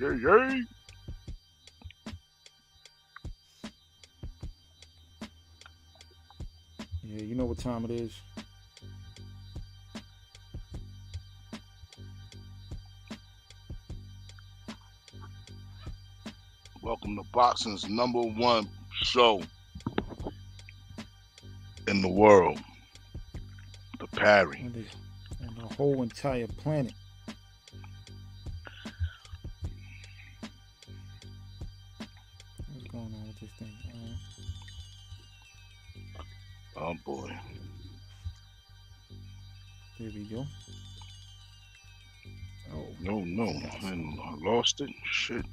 Yeah, yeah. Yeah, you know what time it is. Welcome to boxing's #1 show in the world, the Parry. And the whole entire planet. What's going on with this thing? Oh boy. There we go. Oh, No, no. forgot something. I lost it. Shit.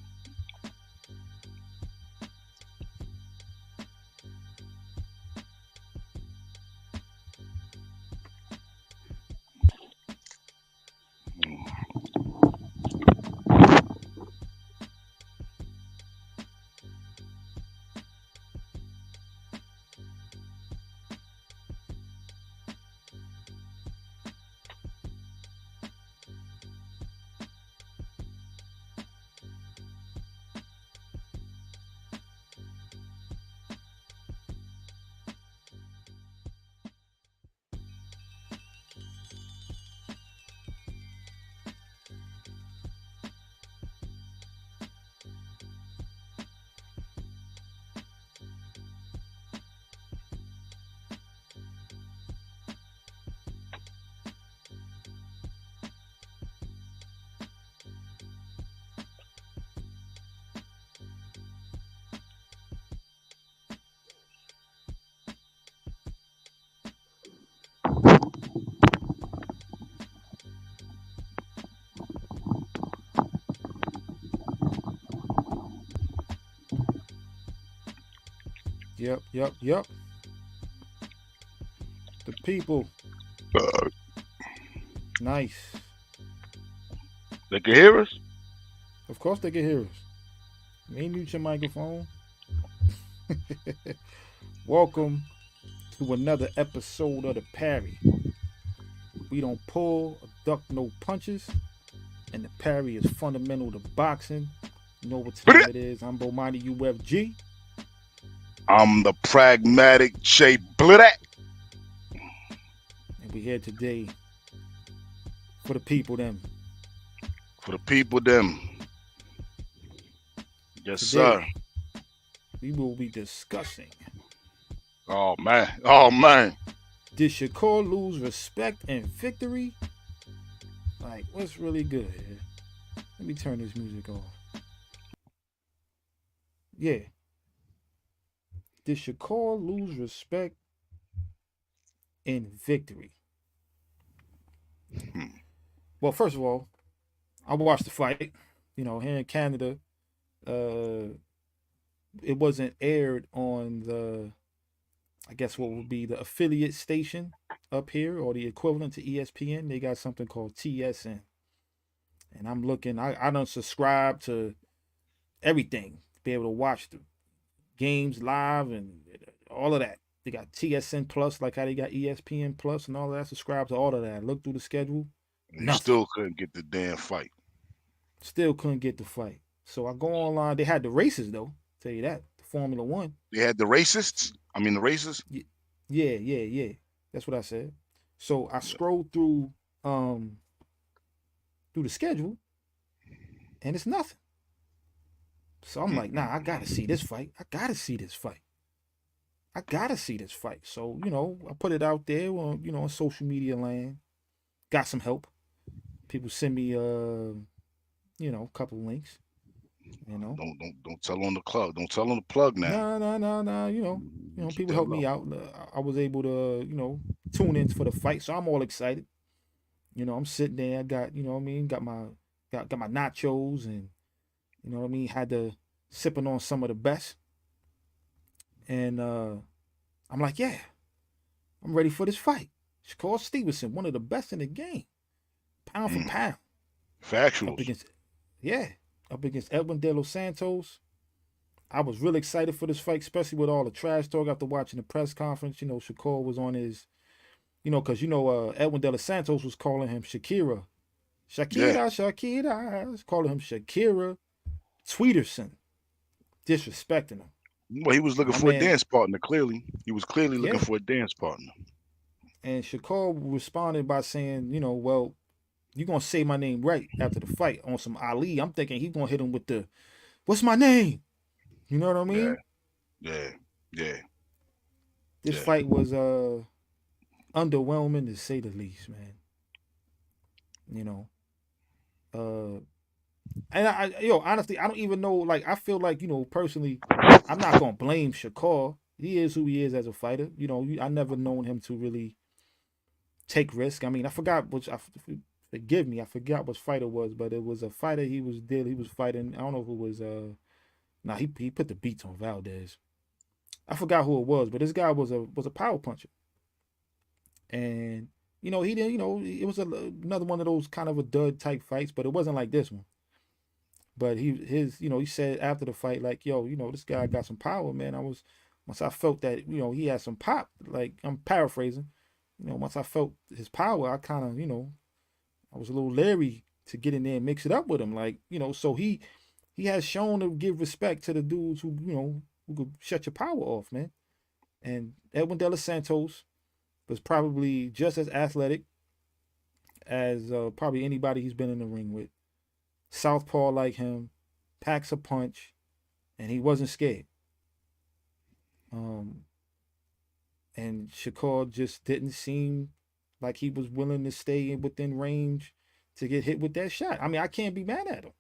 Yep. The people. Uh, Nice. they can hear us? Of course they can hear us. Mute your microphone. Welcome to another episode of the Parry. We don't pull or duck no punches, and the parry is fundamental to boxing. You know what time it is. I'm Bomani UFG. I'm the pragmatic Jay Blidak. And we're here today for the people, them. For the people, them. Yes, sir. Today, we will be discussing, Oh, man. Oh, man. did Shakur lose respect and victory? Like, what's really good here? Let me turn this music off. Yeah. Did Shakur lose respect and victory? Hmm. Well, first of all, I watched the fight. You know, here in Canada, uh, it wasn't aired on the, I guess what would be the affiliate station up here or the equivalent to ESPN. They got something called TSN, and I'm looking. I don't subscribe to everything to be able to watch the games live and all of that. They got TSN Plus, like how they got ESPN Plus and all of that. Subscribe to all of that. Look through the schedule. You Nothing. still couldn't get the damn fight. Still couldn't get the fight. So I go online. They had the races though. Tell you that. The Formula One. They had the racists. I mean, the racists. Yeah. That's what I said. So I scrolled um through the schedule and it's nothing. So I'm like, nah, I gotta see this fight. I gotta see this fight. I gotta see this fight. So, I put it out there on, on social media land. Got some help. People send me a couple links, you know. Don't tell on the plug. Don't tell on the plug now. Nah. Keep People that help low. me out. I was able to, tune in for the fight. So I'm all excited. I'm sitting there. I got, you know what I mean, got my nachos and you know what I mean, had to sipping on some of the best. And I'm like, yeah, I'm ready for this fight. Shakur Stevenson, one of the best in the game, pound for Mm. pound, up Factuals. against, yeah, up against Edwin De Los Santos. I was really excited for this fight, especially with all the trash talk after watching the press conference. Shakur was on his, because Edwin De Los Santos was calling him Shakira, Yeah. Shakira, was calling him Shakira. Tweederson disrespecting him. Well, he was looking My for a man, dance partner. Clearly, he was clearly looking yeah. for a dance partner. And Shakur responded by saying, well, you're gonna say my name right after the fight on some Ali. I'm thinking he's gonna hit him with the what's my name? You know what I Yeah, mean? yeah, yeah, This yeah. fight was underwhelming to say the least, man. You know. Uh and honestly, I don't even know, like I feel like, personally, I'm not gonna blame Shakur. He is who he is as a fighter. I never known him to really take risk. I mean, I forgot which. Forgive me, I forgot which fighter it was, but it was a fighter he was dealing. He was fighting. I don't know who it was. Nah, he put the beats on Valdez. I forgot who it was, but this guy was a power puncher, and he didn't. It was another one of those kind of a dud type fights, but it wasn't like this one. But he said after the fight, like, yo, this guy got some power, man. Once I felt that, he had some pop, like I'm paraphrasing, once I felt his power, I kind of, I was a little leery to get in there and mix it up with him. Like, so he has shown to give respect to the dudes who could shut your power off, man. And Edwin De Los Santos was probably just as athletic as probably anybody he's been in the ring with. Southpaw like him, packs a punch, and he wasn't scared. Um, and Shakur just didn't seem like he was willing to stay within range to get hit with that shot. I mean, I can't be mad at him.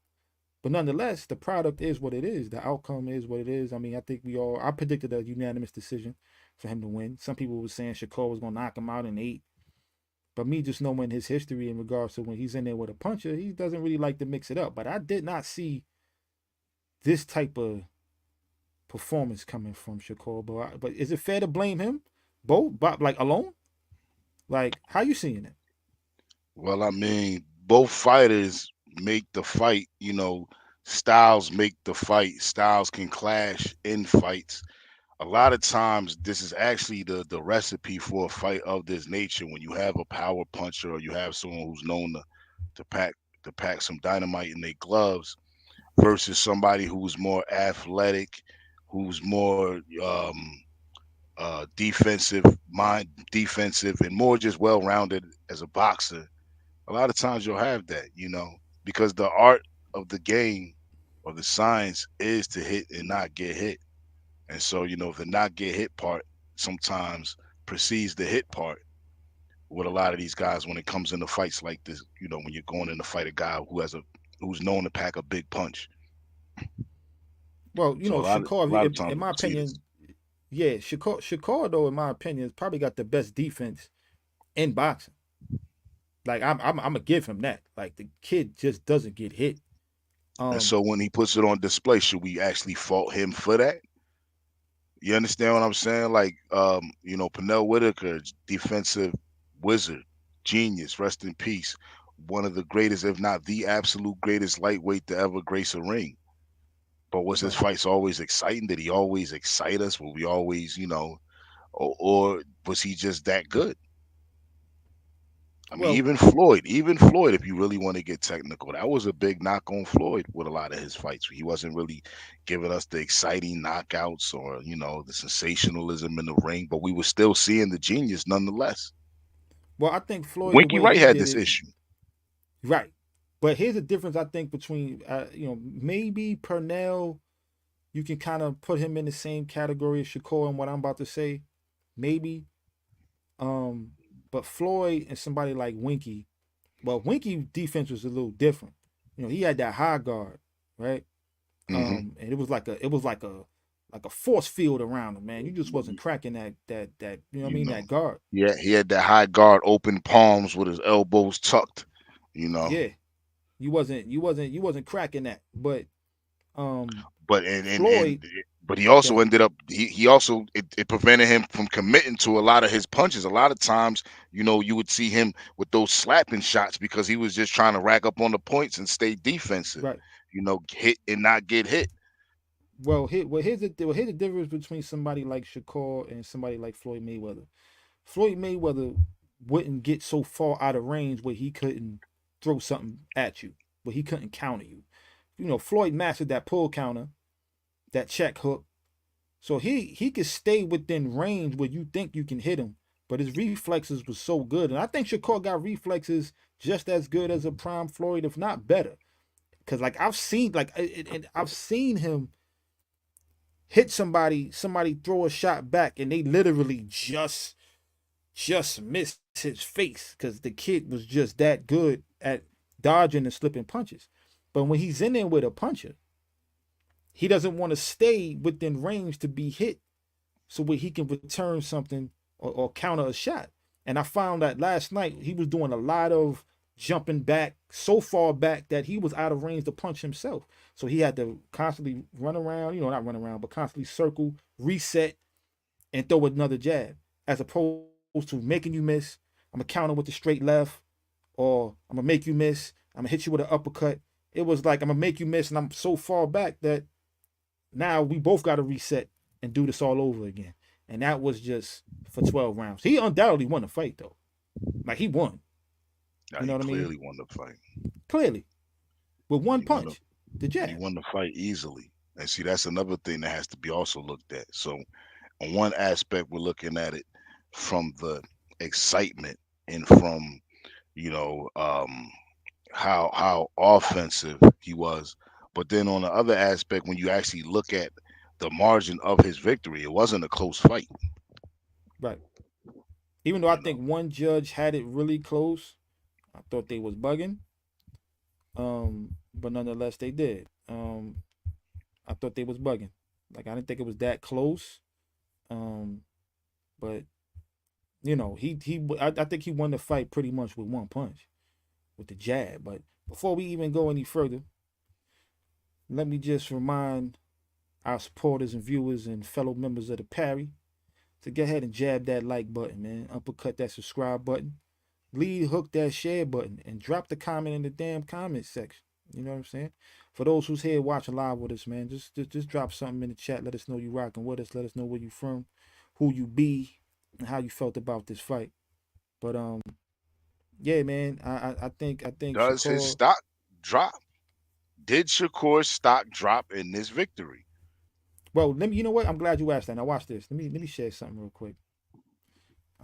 But nonetheless, the product is what it is. The outcome is what it is. I mean, I think I predicted a unanimous decision for him to win. Some people were saying Shakur was going to knock him out in 8. But me just knowing his history in regards to when he's in there with a puncher, he doesn't really like to mix it up. But I did not see this type of performance coming from Shakur. But is it fair to blame him? Both? But like alone? Like, how you seeing it? Well, I mean, both fighters make the fight. Styles make the fight. Styles can clash in fights. A lot of times, this is actually the recipe for a fight of this nature. When you have a power puncher or you have someone who's known to pack some dynamite in their gloves versus somebody who's more athletic, who's more defensive, and more just well rounded as a boxer. A lot of times you'll have that, because the art of the game or the science is to hit and not get hit. And so, the not get hit part sometimes precedes the hit part with a lot of these guys when it comes into fights like this, when you're going in to fight a guy who's known to pack a big punch. Well, So a Shakur, lot of in times my we see this. opinion, yeah, Shakur though, in my opinion, has probably got the best defense in boxing. Like I'm gonna give him that. Like the kid just doesn't get hit. And Um, so when he puts it on display, should we actually fault him for that? You understand what I'm saying? Like, Pernell Whitaker, defensive wizard, genius, rest in peace. One of the greatest, if not the absolute greatest lightweight to ever grace a ring. But was his right. fights always exciting? Did he always excite us? Were we always, or was he just that good? I mean, Well, even Floyd, if you really want to get technical, that was a big knock on Floyd with a lot of his fights. He wasn't really giving us the exciting knockouts or, the sensationalism in the ring, but we were still seeing the genius nonetheless. I think Floyd, the Winky way Wright he had did this it, issue. right. But here's the difference I think between maybe Pernell, you can kind of put him in the same category as Shakur and what I'm about to say, maybe. Um, but Floyd and somebody like Winky, well, Winky defense was a little different. He had that high guard, right? Hmm. And it was like a force field around him, man. You just wasn't cracking that you know what I You mean, know, that guard. yeah, he had that high guard, open palms with his elbows tucked. You know, Yeah, you wasn't cracking that. But but and Floyd, but he also that ended up he also it prevented him from committing to a lot of his punches. A lot of times, you would see him with those slapping shots because he was just trying to rack up on the points and stay defensive. right. Hit and not get hit. Here's the difference between somebody like Shakur and somebody like Floyd Mayweather. Floyd Mayweather wouldn't get so far out of range where he couldn't throw something at you, where he couldn't counter you. Floyd mastered that pull counter, that check hook. So he could stay within range where you think you can hit him, but his reflexes was so good, and I think Shakur got reflexes just as good as a prime Floyd, if not better. Because like I've seen him hit somebody throw a shot back, and they literally just missed his face because the kid was just that good at dodging and slipping punches. But when he's in there with a puncher, he doesn't want to stay within range to be hit so where he can return something or counter a shot. And I found that last night he was doing a lot of jumping back so far back that he was out of range to punch himself. So he had to constantly run around, not run around, but constantly circle, reset, and throw another jab, as opposed to making you miss. I'm gonna counter with the straight left, or I'm gonna make you miss. I'm gonna hit you with an uppercut. It was like I'm gonna make you miss, and I'm so far back that now we both got to reset and do this all over again. And that was just for 12 rounds. He undoubtedly won the fight, though. Like, he won. Now You know he what I mean? clearly won the fight. Clearly. With one He won the punch. The he jab. won the fight easily. And see, that's another thing that has to be also looked at. So on one aspect, we're looking at it from the excitement and from you know how offensive he was. But then on the other aspect, when you actually look at the margin of his victory, it wasn't a close fight. Right. Even though I You know, think one judge had it really close, I thought they was bugging. But nonetheless, they did. I thought they was bugging. Like, I didn't think it was that close. Um, but I think he won the fight pretty much with one punch, with the jab. But before we even go any further, let me just remind our supporters and viewers and fellow members of the Parry to go ahead and jab that like button, man. Uppercut that subscribe button. Lead hook that share button and drop the comment in the damn comment section. You know what I'm saying? For those who's here watching live with us, man, just drop something in the chat. Let us know you rocking with us. Let us know where you from, who you be, and how you felt about this fight. But yeah, man, I think does his Shakur. stock drop? Did Shakur's stock drop in this victory? Well, let me. You know what? I'm glad you asked that. Now watch this. Let me share something real quick.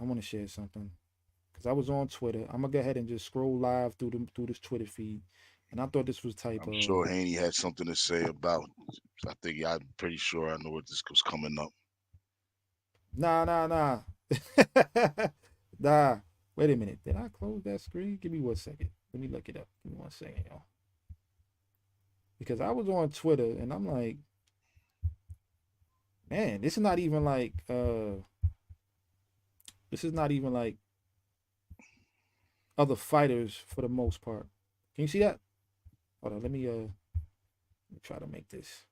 I want to share something because I was on Twitter. I'm gonna go ahead and just scroll live through this Twitter feed, and I thought this was type I'm of sure Haney had something to say about. I'm pretty sure I know what this was coming up. nah nah. Wait a minute. Did I close that screen? Give me 1 second. Let me look it up. Give me 1 second, y'all. Because I was on Twitter and I'm like, man, this is not even like other fighters for the most part. Can you see that? Hold on, let me try to make this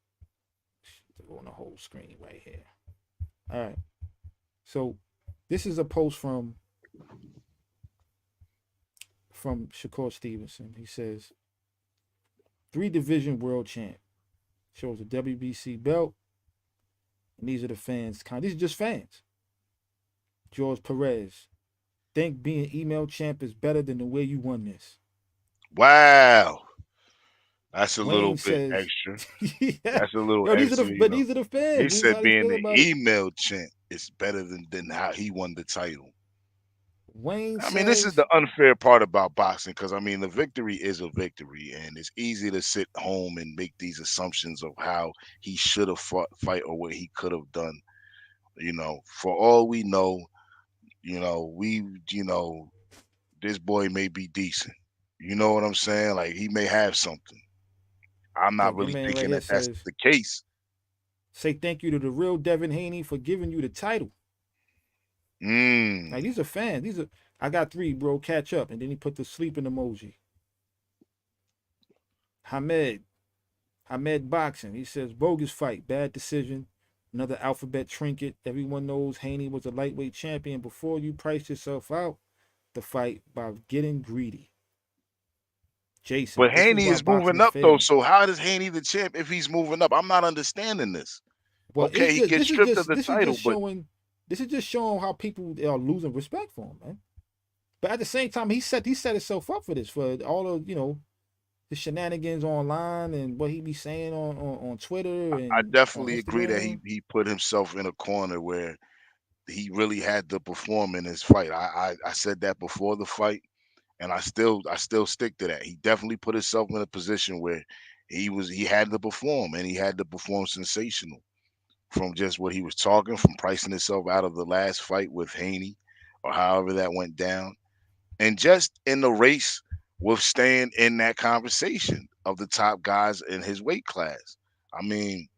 to go on the whole screen right here. All right. So this is a post from Shakur Stevenson. He says, 3 division world champ. Shows a WBC belt. And these are the fans. These are just fans. George Perez. Think being email champ is better than the way you won this. Wow, that's a little Wayne bit says, extra. yeah. That's a little Yo, extra. these are the fans. He This is said how they being feel the about it. email champ is better than how he won the title. Wayne I mean, this is says, the unfair part about boxing because I mean, the victory is a victory, and it's easy to sit home and make these assumptions of how he should have fought fight or what he could have done. For all we know, we, this boy may be decent. You know what I'm saying? Like he may have something. I'm not look, your really man right thinking here that that's says, the case. say thank you to the real Devin Haney for giving you the title. Like, Mm. these are fans. I got 3, bro. Catch up. And then he put the sleeping emoji. Hamed. Hamed Boxing. He says, bogus fight. Bad decision. Another alphabet trinket. Everyone knows Haney was a lightweight champion before you priced yourself out the fight by getting greedy. Jason, But this is Haney why is boxing moving is up though. failing. So how does Haney the champ if he's moving up? I'm not understanding this. Well, it's Okay, he just gets stripped of the this is just title, but showing how people are losing respect for him, man. But at the same time, he set himself up for this, for all of the shenanigans online and what he be saying on Twitter I and on definitely agree that Instagram. he put himself in a corner where he really had to perform in his fight. I said that before the fight, and I still stick to that. He definitely put himself in a position where he had to perform, and he had to perform sensational from just what he was talking, from pricing himself out of the last fight with Haney, or however that went down, and just in the race with staying in that conversation of the top guys in his weight class. I mean,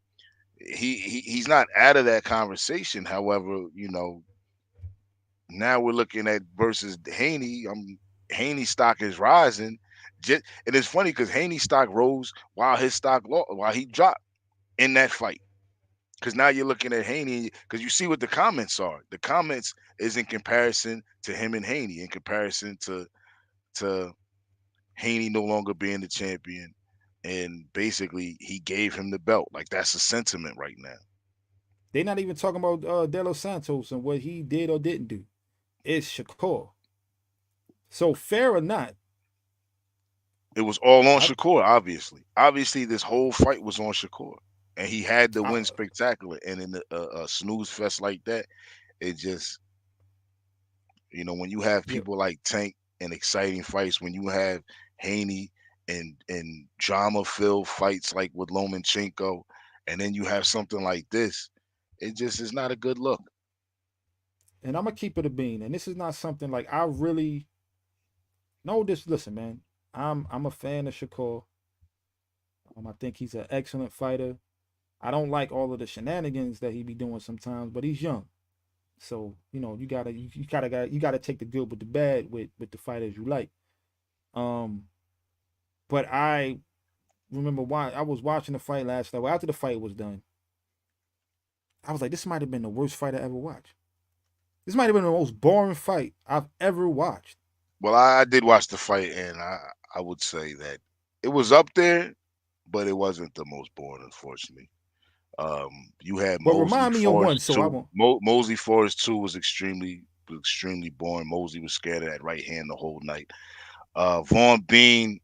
he's not out of that conversation. However, now we're looking at versus Haney. Haney stock is rising. Just, and it's funny because Haney stock rose while his stock while he dropped in that fight. Because now you're looking at Haney because you see what the comments are. The comments is in comparison to him and Haney, in comparison to Haney no longer being the champion, and basically he gave him the belt. Like that's the sentiment right now. They're not even talking about De Los Santos and what he did or didn't do. It's Shakur. So fair or not, It was all on I, Shakur, obviously. Obviously, this whole fight was on Shakur, and he had to I win spectacular. And in a snooze fest like that, it just when you have yeah, people like Tank and exciting fights, when you have Haney and drama filled fights like with Lomachenko, and then you have something like this, it just is not a good look. and I'm gonna keep it a bean. And this is not something like I really know this. Listen, man, I'm a fan of Shakur. I think he's an excellent fighter. I don't like all of the shenanigans that he be doing sometimes, but he's young. So you gotta take the good with the bad with the fighters you like. Um, but I remember why I was watching the fight last night. Well, after the fight was done, I was like, this might have been the worst fight I ever watched. This might have been the most boring fight I've ever watched. Well, I did watch the fight, and I would say that it was up there, but it wasn't the most boring, unfortunately. You had But Mosley remind me of one, Forest so I two. won't. Mosley Forest two was extremely boring. Mosley was scared of that right hand the whole night. Vaughn Bean,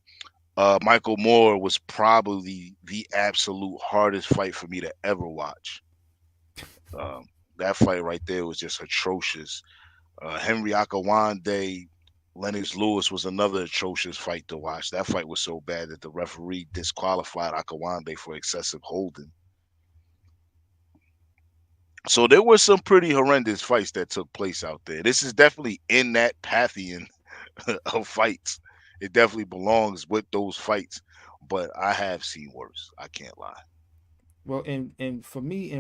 Michael Moore was probably the absolute hardest fight for me to ever watch. Um, that fight right there was just atrocious. Henry Akawande, Lennox Lewis was another atrocious fight to watch. That fight was so bad that the referee disqualified Akawande for excessive holding. So there were some pretty horrendous fights that took place out there. This is definitely in that pantheon of fights. It definitely belongs with those fights. But I have seen worse. I can't lie. Well, and for me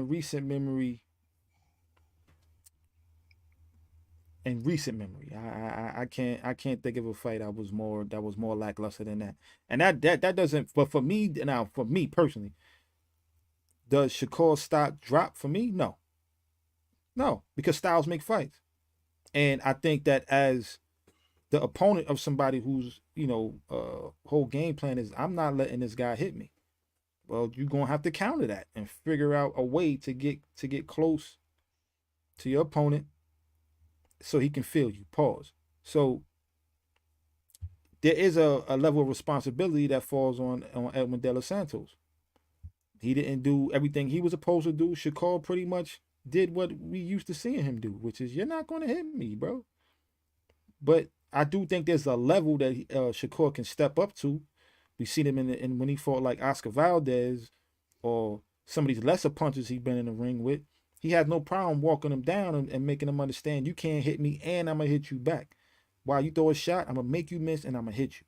I can't think of a fight that was more lackluster than that. And that doesn't. But for me now, for me personally, does Shakur stock drop for me? No, no, because styles make fights, and I think that as the opponent of somebody whose whole game plan is I'm not letting this guy hit me. Well, you're gonna have to counter that and figure out a way to get close to your opponent so he can feel you. Pause. So there is a level of responsibility that falls on Edwin De Los Santos. He didn't do everything he was supposed to do. Shakur pretty much did what we used to seeing him do, which is you're not going to hit me, bro. But I do think there's a level that Shakur can step up to. We seen him in when he fought like Oscar Valdez or some of these lesser punches he's been in the ring with. He had no problem walking them down and making them understand you can't hit me and I'm gonna hit you back. While you throw a shot, I'm gonna make you miss and I'm gonna hit you.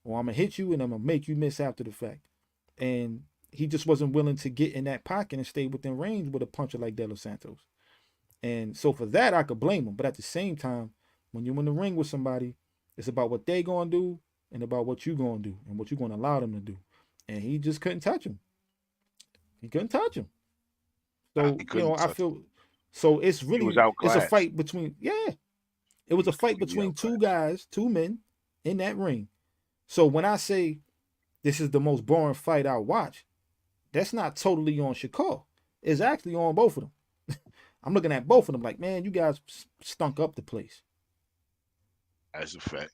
Or I'm gonna hit you and I'm gonna make you miss after the fact. And he just wasn't willing to get in that pocket and stay within range with a puncher like De Los Santos. And so for that, I could blame him. But at the same time, when you're in the ring with somebody, it's about what they gonna do and about what you gonna do and what you gonna allow them to do. And he just couldn't touch him. He couldn't touch him. Nah, So he couldn't I touch him. feel so He was it's a outclassed. fight between it He was a was fight completely between two outclassed. guys, two men in that ring. So when I say this is the most boring fight I watch, that's not totally on Shakur. It's actually on both of them. I'm looking at both of them like, man, you guys stunk up the place. That's a fact.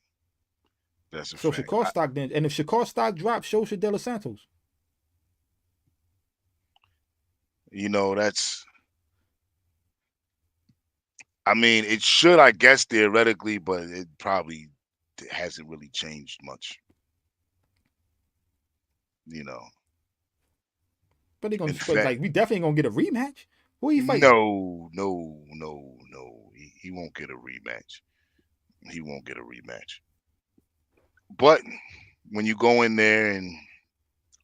That's a So fact. Shakur stock then, and if Shakur stock drops, so should De Los Santos. That's. I mean, it should, I guess, theoretically, but it probably hasn't really changed much. You know. But they gonna In fact, like we definitely gonna get a rematch. Who are you fighting? no, no, no, no. He won't get a rematch. He won't get a rematch. But when you go in there and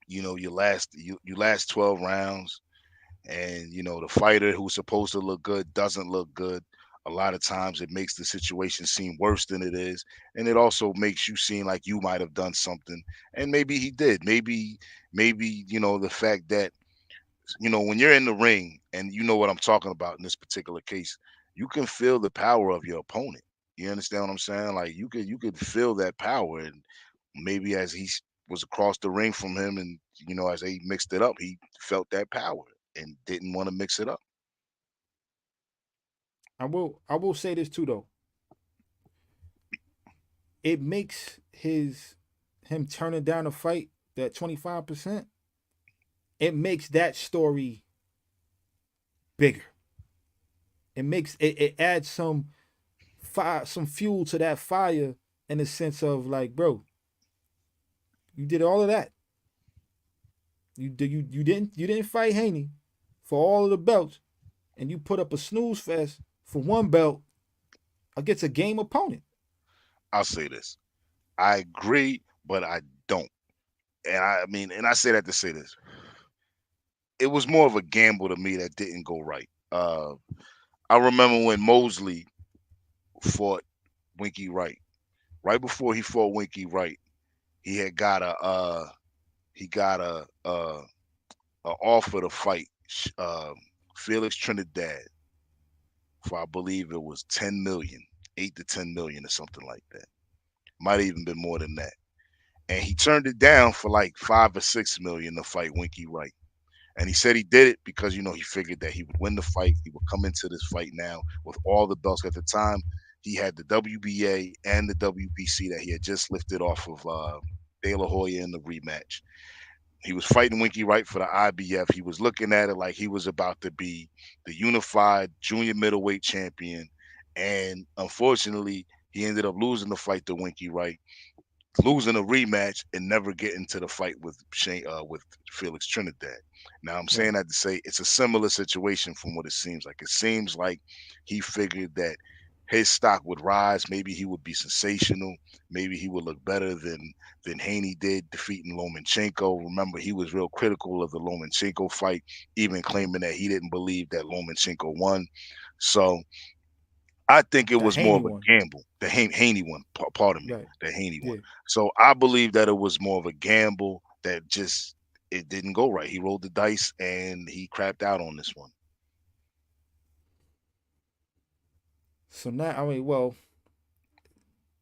you last 12 rounds, and the fighter who's supposed to look good doesn't look good, a lot of times it makes the situation seem worse than it is, and it also makes you seem like you might have done something, and maybe he did. Maybe the fact that when you're in the ring, and you know what I'm talking about in this particular case, you can feel the power of your opponent. You understand what I'm saying? Like you could feel that power, and maybe as was across the ring from him, and as they mixed it up, he felt that power and didn't want to mix it up. I will say this too though. It makes him turning down a fight that 25%. It makes that story bigger. It adds some fire, some fuel to that fire in the sense of like, bro, you did all of that. You didn't fight Haney for all of the belts, and you put up a snooze fest for one belt against a game opponent. I'll say this: I agree, but I don't. And I mean, and I say that to say this: it was more of a gamble to me that didn't go right. I remember when Mosley fought Winky Wright. Right before he fought Winky Wright, he had got a offer to fight Felix Trinidad for, I believe it was 10 million, 8 to 10 million or something like that. Might have even been more than that. And he turned it down for like 5 or 6 million to fight Winky Wright. And he said he did it because he figured that he would win the fight. He would come into this fight now with all the belts. At the time, he had the WBA and the WBC that he had just lifted off of De La Hoya in the rematch. He was fighting Winky Wright for the IBF. He was looking at it like he was about to be the unified junior middleweight champion. And unfortunately, he ended up losing the fight to Winky Wright, losing a rematch, and never getting to the fight with Felix Trinidad. Now I'm saying Right. that to say it's a similar situation from what it seems like. It seems like he figured that his stock would rise. Maybe he would be sensational. Maybe he would look better than Haney did defeating Lomachenko. Remember, he was real critical of the Lomachenko fight, even claiming that he didn't believe that Lomachenko won. So I think it The was more Haney of a one. gamble. The Haney one, pardon me, Right. the Haney one. Yeah. So I believe that it was more of a gamble that just it didn't go right. He rolled the dice and he crapped out on this one. So now, I mean, well,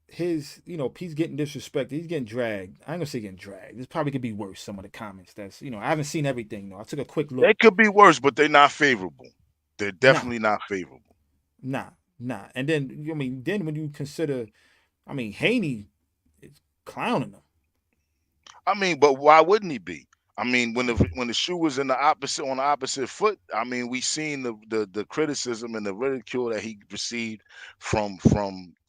he's getting disrespected. He's getting dragged. I ain't gonna say getting dragged. This probably could be worse. Some of the comments I haven't seen everything though. I took a quick look. They could be worse, but they're not favorable. They're Nah, definitely not favorable. nah, nah. And then then when you consider, Haney is clowning him. I mean, but why wouldn't he be? I mean, when the shoe was in the opposite on the opposite foot, I mean, we seen the criticism and the ridicule that he received from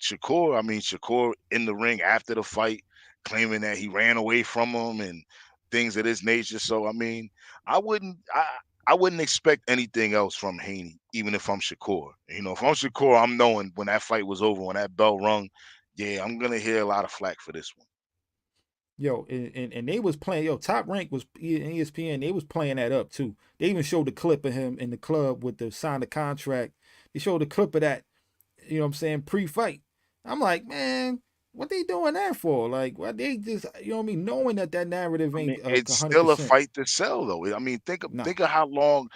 Shakur. I mean, Shakur in the ring after the fight, claiming that he ran away from him and things of this nature. So I mean, I wouldn't I I wouldn't expect anything else from Haney, even if I'm Shakur. If I'm Shakur, I'm knowing when that fight was over, when that bell rung, yeah, I'm gonna hear a lot of flack for this one. Yo, and they was playing. Yo, Top Rank was in ESPN. They was playing that up too. They even showed the clip of him in the club with the signed the contract. They showed the clip of that. You know what I'm saying? Pre-fight. I'm like, man, what they doing that for? Like, what they just, knowing that that narrative I mean, ain't it's a hundred still a percent. fight to sell, though. I mean, think of Nah, think of how long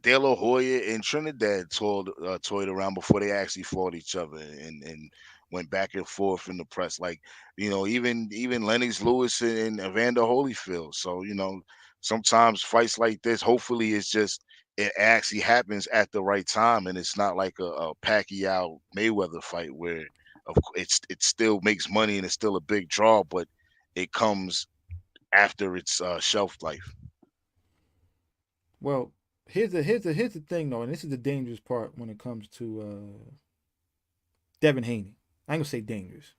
De La Hoya and Trinidad toyed around before they actually fought each other and went back and forth in the press. Like, even Lennox Lewis and Evander Holyfield. So, sometimes fights like this, hopefully it's just it actually happens at the right time and it's not like a Pacquiao Mayweather fight where it still makes money and it's still a big draw, but it comes after its shelf life. Well, here's the thing though, and this is the dangerous part when it comes to Devin Haney. I ain't gonna say dangerous,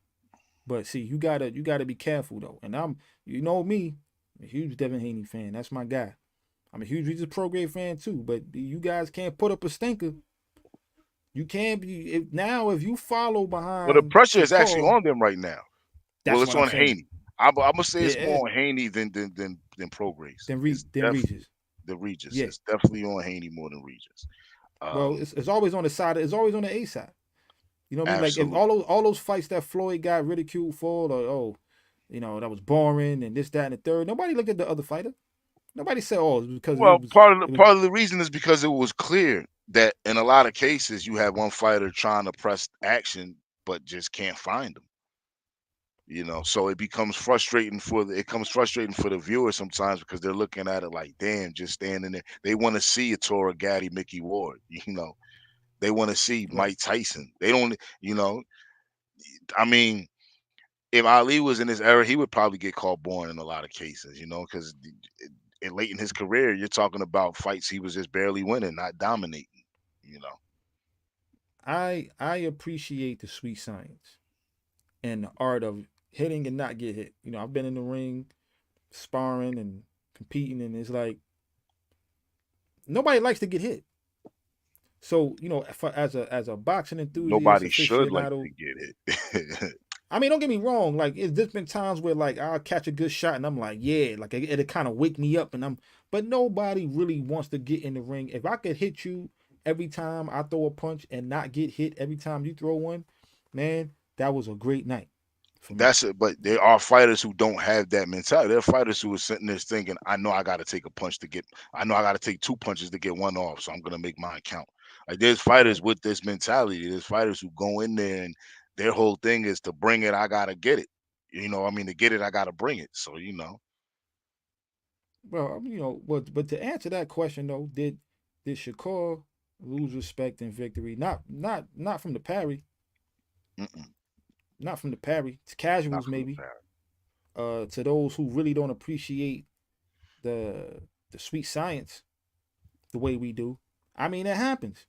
but see, you gotta be careful though. And you know me, I'm a huge Devin Haney fan. That's my guy. I'm a huge Regis Prograde fan too. But you guys can't put up a stinker. You can't be now if you follow Well, the behind pressure is actually Shakur. on them right now. Well, That's it's what I'm on saying. Haney. I'm gonna say it's Yeah, more on Haney than Pro Grace. It's then definitely Regis. the Regis. Yeah. It's definitely on Haney more than Regis. Well, Um, it's always on the side. It's always on the A side. You know what I mean? Like if Absolutely. all those fights that Floyd got ridiculed for, or that was boring and this, that, and the third. Nobody looked at the other fighter. Nobody said, oh, it was because Well, it was part of the reason is because it was clear that in a lot of cases you have one fighter trying to press action but just can't find them. So it comes frustrating for the viewer sometimes because they're looking at it like, damn, just standing there. They want to see a Tora Gaddy, Mickey Ward. They want to see right. Mike Tyson. They don't. I mean, if Ali was in this era, he would probably get called born in a lot of cases. Because late in his career, you're talking about fights he was just barely winning, not dominating. You know, I appreciate the sweet science and the art of hitting and not get hit. I've been in the ring sparring and competing, and it's like nobody likes to get hit. So as a boxing enthusiast, nobody should like to aficionado, get it. I mean, don't get me wrong. Like, there's been times where like I'll catch a good shot and I'm like, yeah, like it'll kind of wake me up, but nobody really wants to get in the ring. If I could hit you every time I throw a punch and not get hit every time you throw one, man, that was a great night for me. That's it. But there are fighters who don't have that mentality. There are fighters who are sitting there thinking, I know I got to take two punches to get one off, so I'm gonna make mine count. Like there's fighters Right. with this mentality. There's fighters who go in there and their whole thing is to bring it. I gotta get it. I mean, to get it, I gotta bring it. So Well, but to answer that question though, did Shakur lose respect in victory? Not from the parry, mm-mm, not from the parry. To not casuals from the maybe. past. To those who really don't appreciate the the sweet science the way we do. I mean, it happens.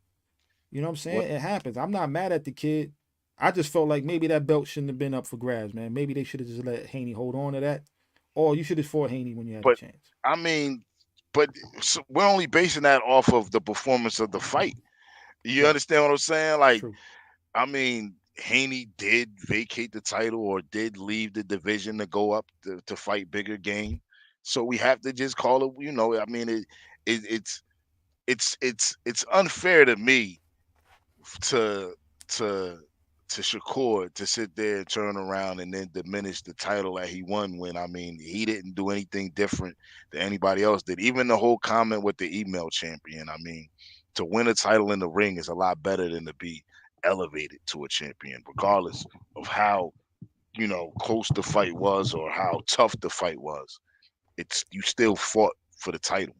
You know what I'm What? saying? It happens. I'm not mad at the kid. I just felt like maybe that belt shouldn't have been up for grabs, man. Maybe they should have just let Haney hold on to that, or you should have fought Haney when you had the But chance. I mean, but we're only basing that off of the performance of the fight. You Right. understand what I'm saying? Like, True. I mean, Haney did vacate the title or did leave the division to go up to fight bigger game. So we have to just call it. I mean, it it's unfair to me to to to Shakur to sit there and turn around and then diminish the title that he won when I mean he didn't do anything different than anybody else did. Even the whole comment with the email champion. I mean, to win a title in the ring is a lot better than to be elevated to a champion, regardless of how close the fight was or how tough the fight was. It's you still fought for the title.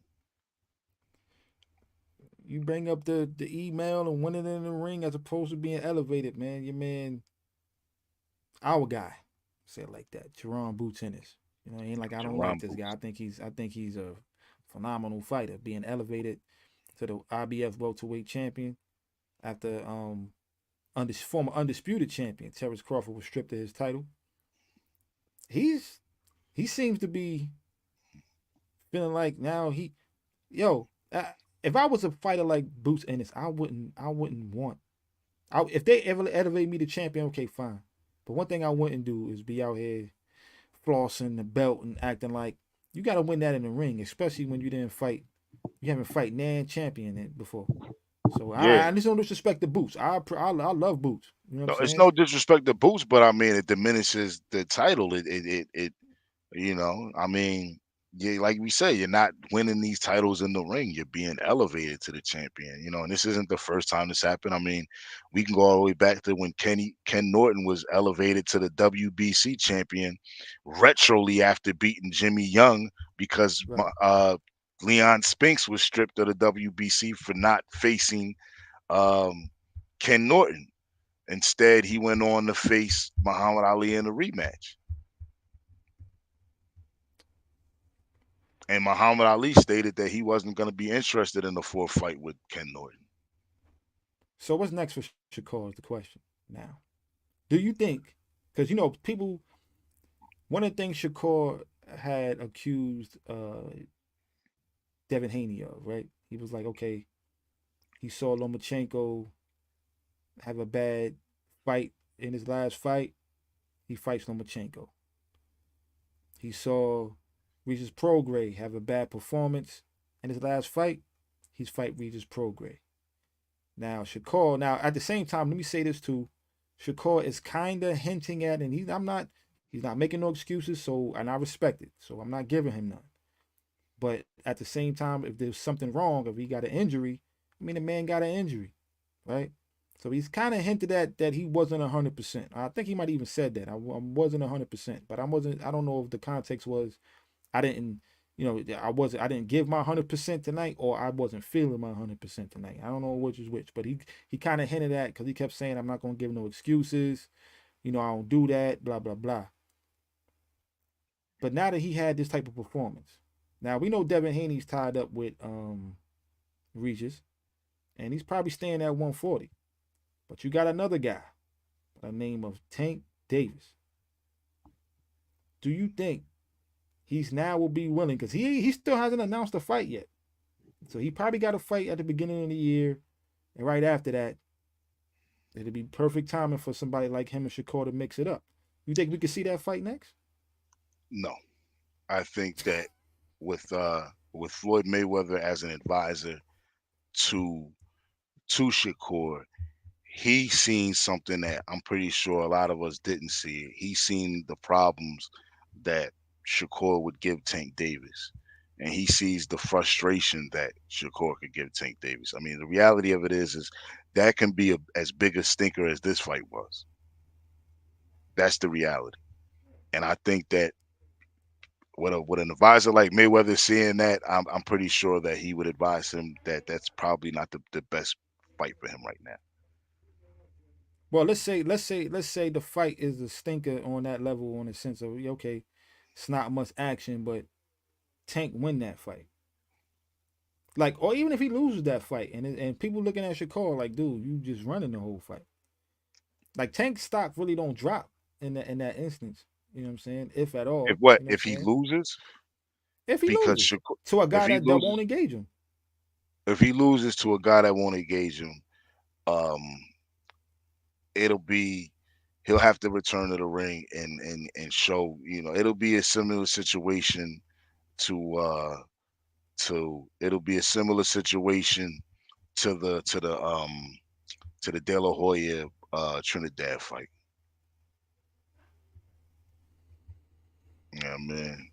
You bring up the email and winning in the ring as opposed to being elevated, man. Your man, our guy, say it like that. Jerron Boots Ennis. It ain't like I don't like Jerome this guy. Boots. I think he's a phenomenal fighter, being elevated to the IBF welterweight champion after former undisputed champion Terrence Crawford was stripped of his title. He's he seems to be feeling like now if I was a fighter like Boots Ennis, I wouldn't want. If they ever elevate me to champion, okay, fine. But one thing I wouldn't do is be out here flossing the belt and acting like you got to win that in the ring, especially when you haven't fight Nan champion before. So Yeah. I just don't disrespect the Boots. I love Boots. You know what I'm No, it's saying? no disrespect to Boots, but I mean it diminishes the title. I mean, yeah, like we say, you're not winning these titles in the ring. You're being elevated to the champion. And this isn't the first time this happened. I mean, we can go all the way back to when Ken Norton was elevated to the WBC champion, retroly after beating Jimmy Young because Right. Leon Spinks was stripped of the WBC for not facing um, Ken Norton. Instead, he went on to face Muhammad Ali in a rematch. And Muhammad Ali stated that he wasn't going to be interested in a fourth fight with Ken Norton. So what's next for Shakur is the question. Now, do you think? Because people. One of the things Shakur had accused Devin Haney of, right? He was like, okay, he saw Lomachenko have a bad fight in his last fight. He fights Lomachenko. He saw Regis Prograis have a bad performance in his last fight. He's fight Regis Prograis. Now Shakur. Now at the same time, let me say this too. Shakur is kind of hinting at, and he's I'm not. He's not making no excuses. So and I respect it. So I'm not giving him none. But at the same time, if there's something wrong, if he got an injury, I mean the man got an injury, right? So he's kind of hinted at that he wasn't 100%. I think he might even said that I wasn't 100%, but I wasn't. I don't know if the context was I didn't, I wasn't. I didn't give my 100% tonight, or I wasn't feeling my 100% tonight. I don't know which is which, but he kind of hinted at because he kept saying I'm not gonna give no excuses. I don't do that. Blah blah blah. But now that he had this type of performance, now we know Devin Haney's tied up with Regis, and he's probably staying at 140. But you got another guy by the name of Tank Davis. Do you think he's now will be willing? Because he still hasn't announced a fight yet. So he probably got a fight at the beginning of the year. And right after that, it'll be perfect timing for somebody like him and Shakur to mix it up. You think we could see that fight next? No, I think that with Floyd Mayweather as an advisor to Shakur, he seen something that I'm pretty sure a lot of us didn't see. He seen the problems that Shakur would give Tank Davis. And he sees the frustration that Shakur could give Tank Davis. I mean, the reality of it is that can be as big a stinker as this fight was. That's the reality. And I think that with an advisor like Mayweather seeing that, I'm pretty sure that he would advise him that that's probably not the best fight for him right now. Well, let's say the fight is a stinker on that level, on the sense of okay, it's not much action, but Tank win that fight. Like, or even if he loses that fight, and people looking at Shakur like, dude, you just running the whole fight. Like Tank's stock really don't drop in that instance. You know what I'm saying? If at If all, what you know what if I'm he saying? loses If he because loses Shakur, to a if guy he that loses won't engage him, if he loses to a guy that won't engage him, um, it'll be he'll have to return to the ring and show. It'll be a similar situation to it'll be a similar situation to the De La Hoya Trinidad fight. Yeah, man.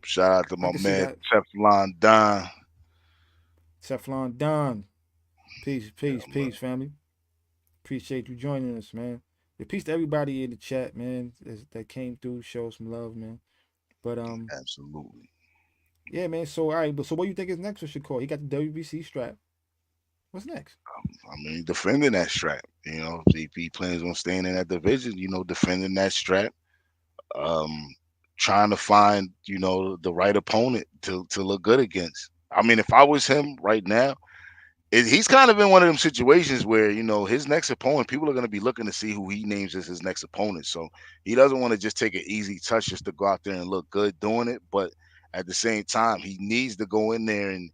Shout out to I my can see man that. Teflon Don. Teflon Don, peace, Yeah, peace, man. peace, family. Appreciate you joining us, man. Peace to everybody in the chat, man, that came through. Show some love, man. But Absolutely. yeah, man. So all right, but so what do you think is next for Shakur? He got the WBC strap. What's next? I mean, defending that strap. If he plans on staying in that division, defending that strap. Um, Trying to find, the right opponent to look good against. I mean, if I was him right now, he's kind of in one of them situations where his next opponent, people are going to be looking to see who he names as his next opponent. So he doesn't want to just take an easy touch just to go out there and look good doing it. But at the same time, he needs to go in there and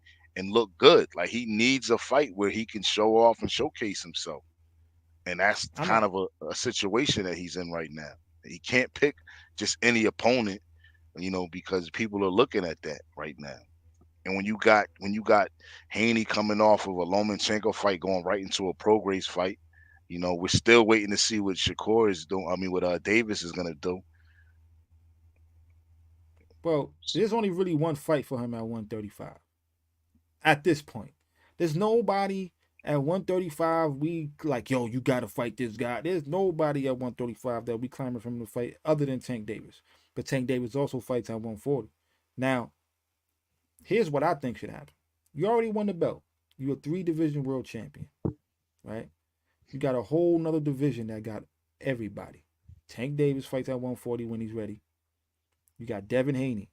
look good. Like he needs a fight where he can show off and showcase himself. And that's I'm kind a of a situation that he's in right now. He can't pick just any opponent, because people are looking at that right now. And when you got Haney coming off of a Lomachenko fight, going right into a Prograis fight, we're still waiting to see what Shakur is doing. I mean, what Davis is gonna do. well. There's only really one fight for him at 135 at this point. There's nobody at 135 we like, yo, you gotta fight this guy. There's nobody at 135 that we clamoring for him to fight other than Tank Davis. But Tank Davis also fights at 140. Now, here's what I think should happen. You already won the belt. You're a three division world champion, right? You got a whole nother division that got everybody. Tank Davis fights at 140 when he's ready. You got Devin Haney.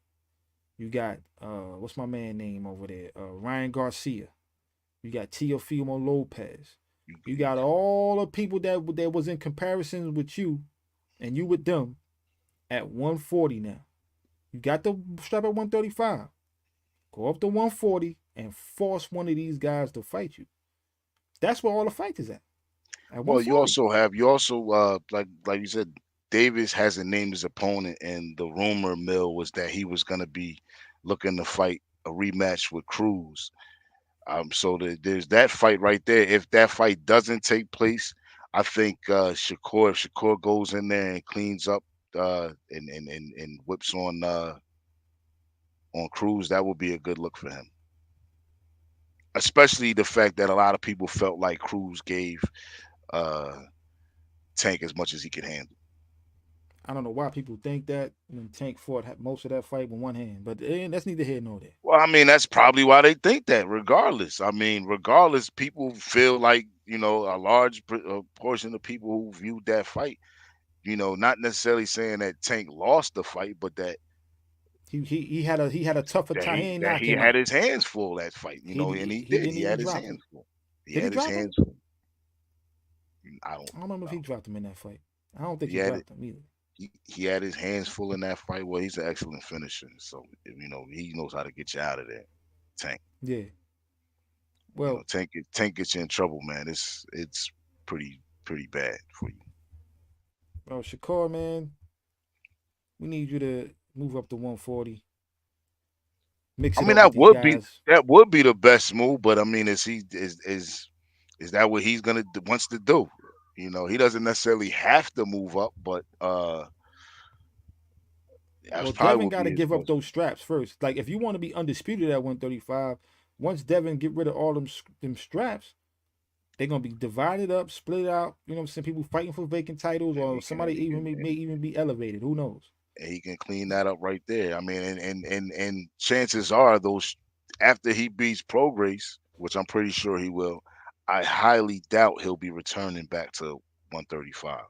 You got what's my man name over there? Ryan Garcia. You got Teofimo Lopez. You got all the people that was in comparisons with you, and you with them at 140 now. You got the strap at 135. Go up to 140 and force one of these guys to fight you. That's where all the fight is at Well, 140. you also like you said, Davis hasn't named his opponent, and the rumor mill was that he was gonna be looking to fight a rematch with Cruz. So there's that fight right there. If that fight doesn't take place, I think Shakur, if Shakur goes in there and cleans up and whips on Cruz, that would be a good look for him. Especially the fact that a lot of people felt like Cruz gave uh, Tank as much as he could handle. I don't know why people think that when Tank fought most of that fight with one hand, but that's neither here nor there. Well, I mean, that's probably why they think that. Regardless, I mean, regardless, people feel like a large portion of people who viewed that fight, not necessarily saying that Tank lost the fight, but that He had a tougher that time. He he ain't that knock he him had out. his hands full that fight, and he He did. didn't He even had his drop him. hands full. He Did he had his drop him? hands full. I don't I don't remember if he know. dropped him in that fight. I don't think He he had it. dropped him either. He had his hands full in that fight. Well, he's an excellent finisher, so he knows how to get you out of there. Tank, Yeah. Well, Tank gets you in trouble, man. It's pretty bad for you. bro, Shakur, man, we need you to move up to 140. Mix I it mean, up with these guys. that would be the best move, but I mean, is that what he's wants to do? He doesn't necessarily have to move up, but that's Well, probably Devin would got be to his give up best. those straps first. Like, if you want to be undisputed at 135, once Devin get rid of all them straps, they're gonna be divided up, split out. You know what I'm saying? People fighting for vacant titles, And or somebody even may even be elevated. Who knows? he can clean that up right there. I mean, and chances are those after he beats Prograis, which I'm pretty sure he will. I highly doubt he'll be returning back to 135.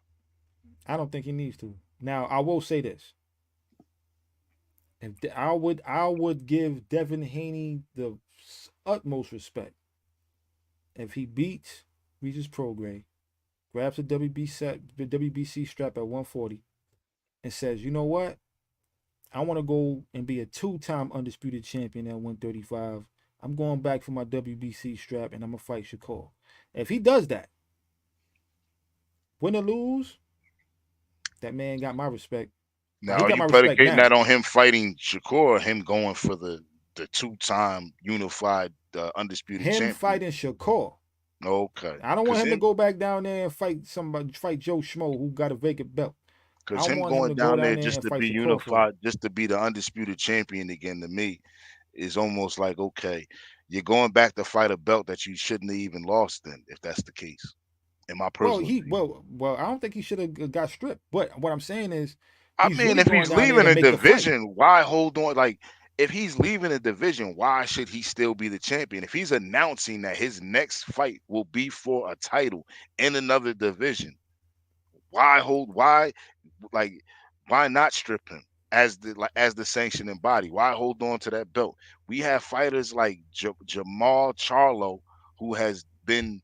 I don't think he needs to. Now, I will say this: I would give Devin Haney the utmost respect if he beats Regis Prograis, grabs a WBC strap at 140, and says, you know what? I want to go and be a two-time undisputed champion at 135. I'm going back for my WBC strap and I'm gonna fight Shakur. If he does that, win or lose, that man got my respect. Now, He are got you my respect predicating that now. on him fighting Shakur, or him going for the two-time unified undisputed Him champion? fighting Shakur. Okay, I don't want because him to him go back down there and fight Joe Schmo who got a vacant belt. I because him want him going to go down down there there just and to fight be Shakur first. unified, just to be the undisputed champion again, to me is almost like, okay, you're going back to fight a belt that you shouldn't have even lost then, if that's the case, in my Well, personal he opinion. well, I don't think he should have got stripped. But what I'm saying is, I he's mean, really if going he's down there leaving to a make the fight. division, why hold on? Like, if he's leaving a division, why should he still be the champion? If he's announcing that his next fight will be for a title in another division, why like why not strip him as the sanctioning body? Why hold on to that belt? We have fighters like Jamal Charlo, who has been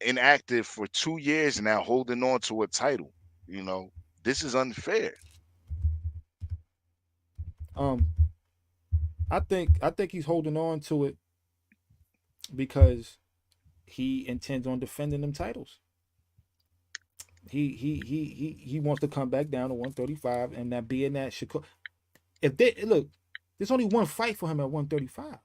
inactive for 2 years now, holding on to a title. You know, this is unfair. Um, I think he's holding on to it because he intends on defending them titles. He wants to come back down to 135 and that being that Shakur. If they look, there's only one fight for him at 135.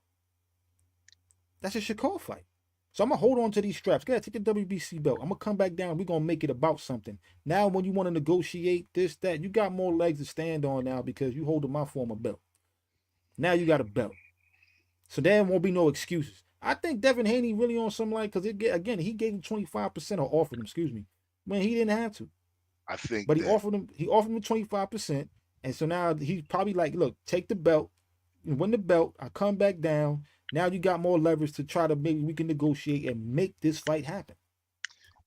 That's a Shakur fight. So I'm gonna hold on to these straps. Go ahead, take the WBC belt. I'm gonna come back down. We're gonna make it about something. Now, when you want to negotiate this, that, you got more legs to stand on now because you holding my former belt. Now you got a belt. So there won't be no excuses. I think Devin Haney really on some like because again he gave him 25% or offered him, excuse me, when he didn't have to. I think But he that offered him 25%. And so now he's probably like, look, take the belt, win the belt, I come back down. Now you got more leverage to try to maybe we can negotiate and make this fight happen.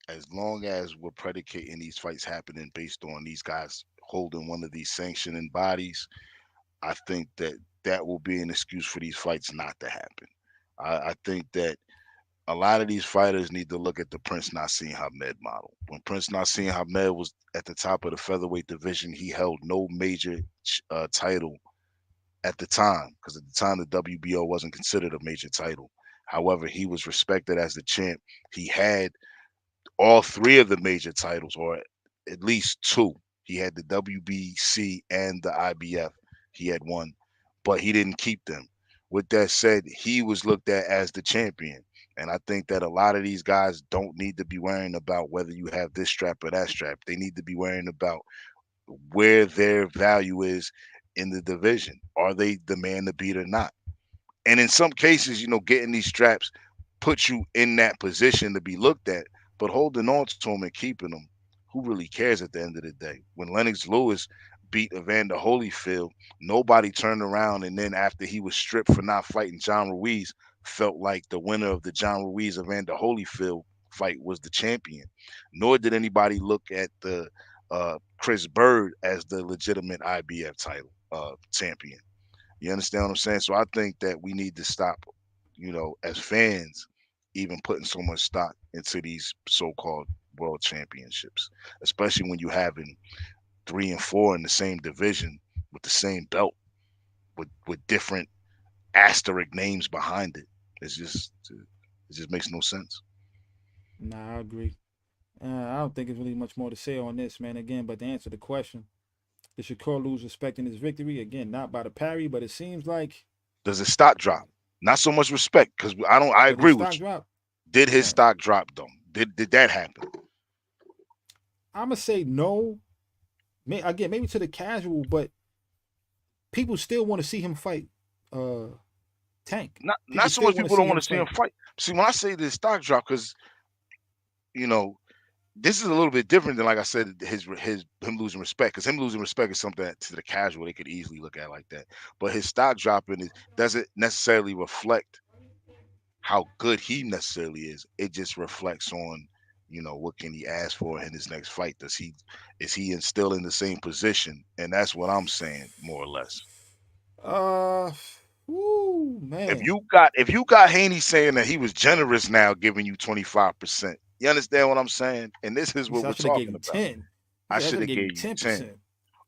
as long as we're predicating these fights happening based on these guys holding one of these sanctioning bodies, I think that that will be an excuse for these fights not to happen. I think that a lot of these fighters need to look at the Prince Nassim Hamed model. When Prince Nassim Hamed was at the top of the featherweight division, he held no major title at the time, because at the time the WBO wasn't considered a major title. However, he was respected as the champ. He had all three of the major titles, or at least two. He had the WBC and the IBF. He had one, but he didn't keep them. With that said, he was looked at as the champion. And I think that a lot of these guys don't need to be worrying about whether you have this strap or that strap. They need to be worrying about where their value is in the division. Are they the man to beat or not? And in some cases, getting these straps puts you in that position to be looked at. But holding on to them and keeping them, who really cares at the end of the day? When Lennox Lewis beat Evander Holyfield, nobody turned around and then after he was stripped for not fighting John Ruiz, felt like the winner of the John Ruiz Evander Holyfield fight was the champion. Nor did anybody look at the Chris Bird as the legitimate IBF title champion. You understand what I'm saying? So I think that we need to stop, as fans, even putting so much stock into these so-called world championships, especially when you having 3 and 4 in the same division with the same belt with different asterisk names behind it. It just makes no sense. Nah, I agree. I don't think there's really much more to say on this, man. Again, but to answer the question, did Shakur lose respect in his victory? Again, not by the parry, but it seems like Does his stock drop? Not so much respect, because I don't. I did his agree with stock you. drop? Did his Yeah. stock drop though? Did that happen? I'm gonna say no. Again, maybe to the casual, but people still want to see him fight uh Tank. Not People so still much want to people see don't want him to see him fight. fight. See, when I say this stock drop, because you know this is a little bit different than, like I said, his him losing respect. Because him losing respect is something that to the casual they could easily look at like that. But his stock dropping doesn't necessarily reflect how good he necessarily is. It just reflects on, what can he ask for in his next fight? Is he still in the same position? And that's what I'm saying, more or less. Uh, woo, If man. you got if you got Haney saying that he was generous now, giving you 25%, you understand what I'm saying? And this is He what said I we're should have gave talking you about. 10. He I said I should should have have gave you gave you 10. 10%.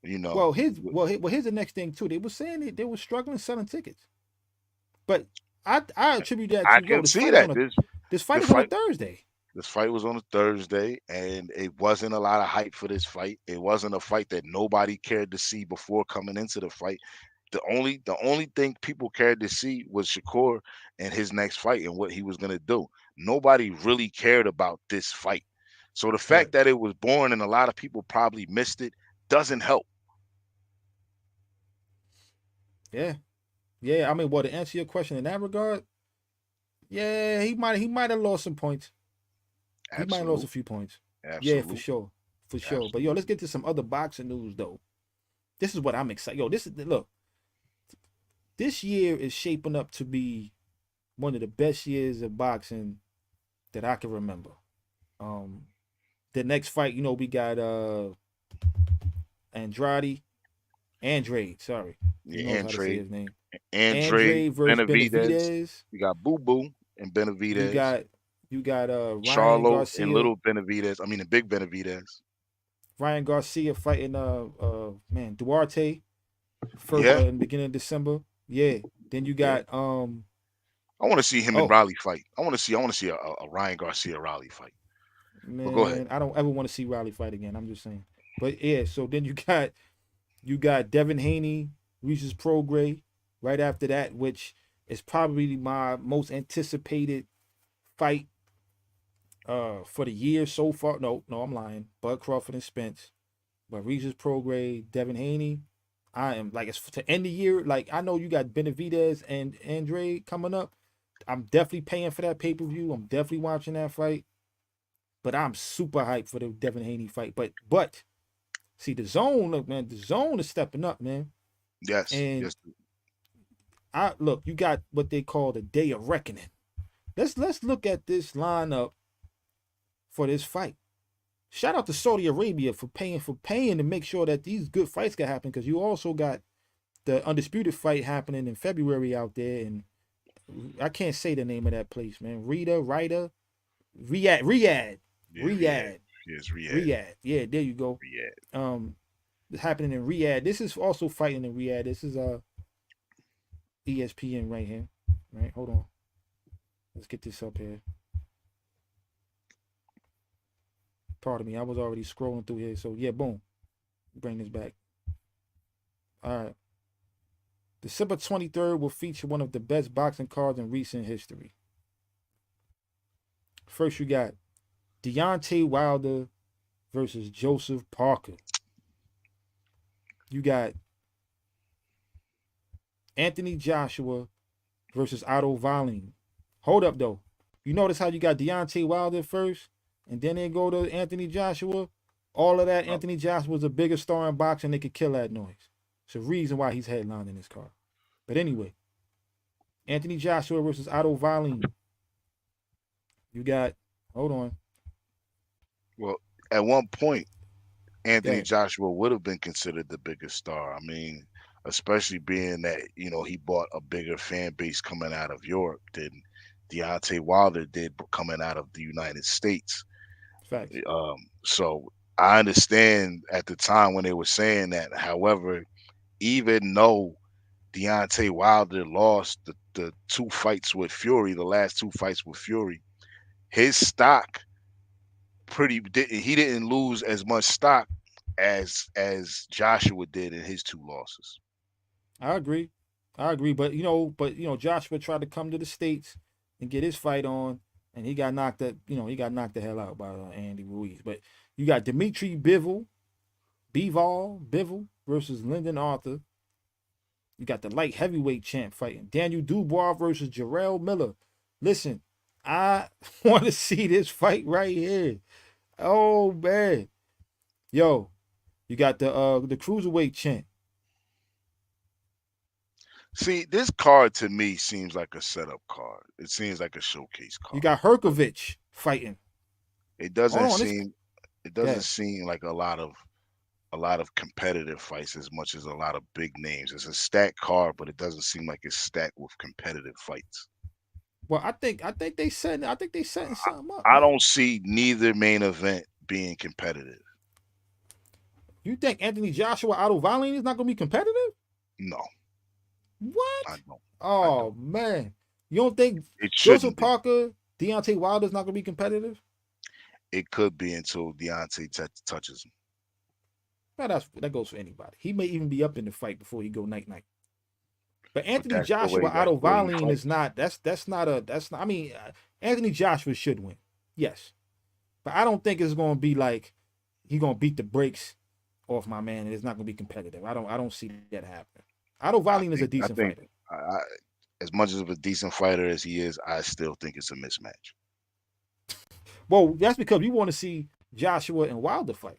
You know, Well, here's the next thing too. They were saying they were struggling selling tickets, but I attribute that I to can see that this the fight is on a fight Thursday. this fight was on a Thursday, and it wasn't a lot of hype for this fight. It wasn't a fight that nobody cared to see before coming into the fight. The only thing people cared to see was Shakur and his next fight and what he was gonna do. Nobody really cared about this fight. So the Right. fact that it was born and a lot of people probably missed it doesn't help. Yeah. Yeah. I mean, well, to answer your question in that regard, yeah, he might have lost some points. He might have lost a Absolute, few points. Yeah, for absolute, sure. For sure. But yo, let's absolutely. get to some other boxing news though. This is what I'm excited. Yo, this is look. This year is shaping up to be one of the best years of boxing that I can remember. Um, the next fight, we got Andrade, Andrade, sorry. He Yeah, knows how to say Andre, his name. Andre Andrade versus Benavidez. Benavidez. You got Boo Boo and You Benavidez. got you got Ryan Charlo and Garcia. Little Benavidez. I mean, the Big Benavidez. Ryan Garcia fighting man Duarte Yeah, in the beginning of December. Yeah. Then you yeah. got I want to see him and oh Riley fight. I want to see a Ryan Garcia Riley fight. But go ahead. man, I don't ever want to see Riley fight again. I'm just saying. But yeah, so then you got Devin Haney, Regis Prograis right after that, which is probably my most anticipated fight for the year so far. No, no, I'm lying. Bud Crawford and Spence. But Regis Prograis, Devin Haney. I am like it's to end the year. Like I know you got Benavidez and Andre coming up. I'm definitely paying for that pay-per-view. I'm definitely watching that fight. But I'm super hyped for the Devin Haney fight. But see the zone, look, man, the zone is stepping up, man. Yes, And yes. I look, you got what they call the day of reckoning. Let's look at this lineup for this fight. Shout out to Saudi Arabia for paying to make sure that these good fights can happen, because you also got the undisputed fight happening in February out there, and I can't say the name of that place, man. Yeah, Riyadh. Riyadh, Yes, Riyadh. Riyadh. Yeah, there you go. Riyadh. Um, it's happening in Riyadh. This is also fighting in Riyadh. This is ESPN right here. Right, hold on. Let's get this up here. Pardon me, I was already scrolling through here. So yeah, boom. Bring this back. All right. December 23rd will feature one of the best boxing cards in recent history. First, you got Deontay Wilder versus Joseph Parker. You got Anthony Joshua versus Otto Wallin. Hold up, though. You notice how you got Deontay Wilder first, and then they go to Anthony Joshua? All of that, Oh, Anthony Joshua's a bigger star in boxing. They could kill that noise. It's a reason why he's headlining this card. But anyway, Anthony Joshua versus Otto Wallin. You got, hold on. well, at one point, Anthony Yeah, Joshua would have been considered the biggest star. I mean, especially being that, he bought a bigger fan base coming out of Europe than Deontay Wilder did coming out of the United States. facts. So I understand at the time when they were saying that. However, even though Deontay Wilder lost the two fights with Fury, the last two fights with Fury, his stock he didn't lose as much stock as Joshua did in his two losses. I agree. I agree. But Joshua tried to come to the States and get his fight on, and he got knocked the hell out by Andy Ruiz. But you got Dimitri Bivol versus Lyndon Arthur. You got the light heavyweight champ fighting Daniel Dubois versus Jarrell Miller. Listen, I want to see this fight right here. Oh man, yo, you got the cruiserweight champ. See, this card to me seems like a setup card. It seems like a showcase You card. got Herkovich fighting. It Hold doesn't on, this seem it doesn't guy. seem like a lot of competitive fights as much as a lot of big names. It's a stacked card, but it doesn't seem like it's stacked with competitive fights. Well, I think they setting something up, I man. don't see neither main event being competitive. You think Anthony Joshua Otto Wallin is not going to be competitive? No, I What? don't. I Oh don't. man, you don't think It Joseph shouldn't be. Parker, Deontay Wilder is not going to be competitive? It could be until Deontay touches him. Now that goes for anybody. He may even be up in the fight before he go night night. But But Anthony that's the Joshua way. That's Otto the way he Wallin is fights. not. That's not a. That's not. I mean, Anthony Joshua should win. Yes, but I don't think it's going to be like he going to beat the brakes off my man, and it's not going to be competitive. I don't see that happening. Otto I Wallin is a think. I decent think. fighter. As much of a decent fighter as he is, I still think it's a mismatch. Well, that's because we want to see Joshua and Wilder fight.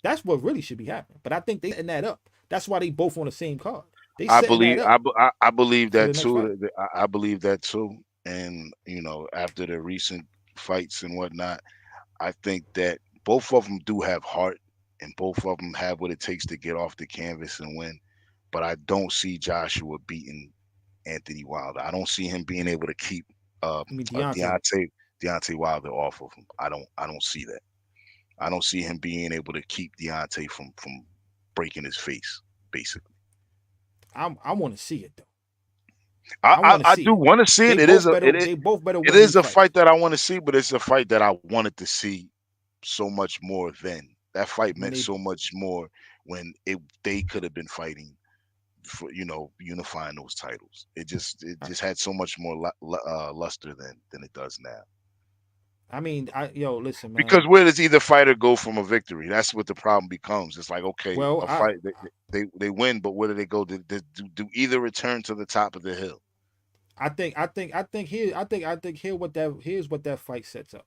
That's what really should be happening. But I think they setting that up. That's why they both on the same card. They I setting that believe. I, up be- I believe for the that next fight. too. I believe that too. And after the recent fights and whatnot, I think that both of them do have heart, and both of them have what it takes to get off the canvas and win. But I don't see Joshua beating Anthony Wilder. I don't see him being able to keep uh, I mean uh Deontay. Deontay Wilder off of him. I don't see that. I don't see him being able to keep Deontay from breaking his face, basically. I want to see it though. I, I I, want to I see do it. want to see They it. both better. They both better It win is these a fights. fight that I want to see, but it's a fight that I wanted to see so much more then. That fight When meant they, so much more when they could have been fighting for unifying those titles. It just had so much more luster than it does now. I mean, listen, Because man. where does either fighter go from a victory? That's what the problem becomes. It's like, okay, Well, a fight they win, but where do they go? Do either return to the top of the hill? here's what that fight sets up.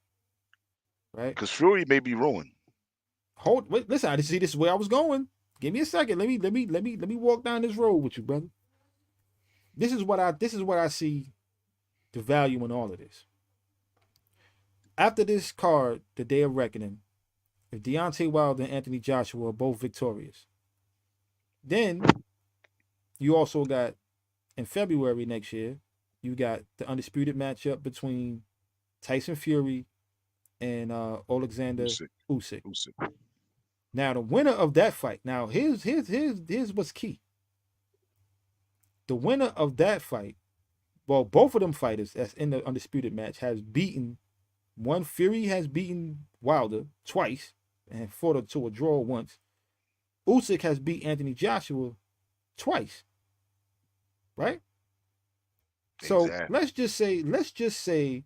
Right. Because Fury may be ruined. Hold. Wait. Listen. I just see this is where I was going. Give me a second. Let me walk down this road with you, brother. This is what I see the value in all of this. After this card, the Day of Reckoning, if Deontay Wilder and Anthony Joshua are both victorious, then you also got in February next year, you got the undisputed matchup between Tyson Fury and Alexander Usyk, Usyk. Usyk. Now the winner of that fight. Now here's what's key. The winner of that fight, well, both of them fighters that's in the undisputed match has beaten one. Fury has beaten Wilder twice and fought to a draw once. Usyk has beat Anthony Joshua twice, right? So Exactly. let's just say,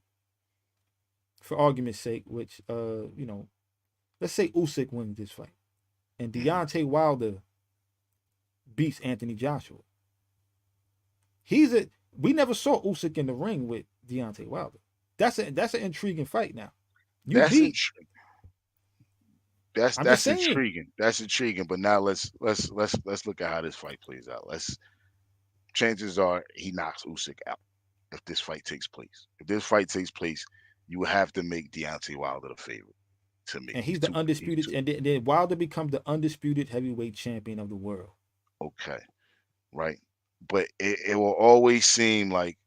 for argument's sake, which let's say Usyk wins this fight and Hmm. Deontay Wilder beats Anthony Joshua. He's a We never saw Usyk in the ring with Deontay Wilder. That's an intriguing fight now. You That's beat. intri- I'm just that's saying. intriguing. That's intriguing. But now let's look at how this fight plays out. Let's Chances are he knocks Usyk out if this fight takes place. If this fight takes place, you would have to make Deontay Wilder the favorite. To me, And he's the he's undisputed, too and then Wilder becomes the undisputed heavyweight champion of the world. okay, right? But it will always seem like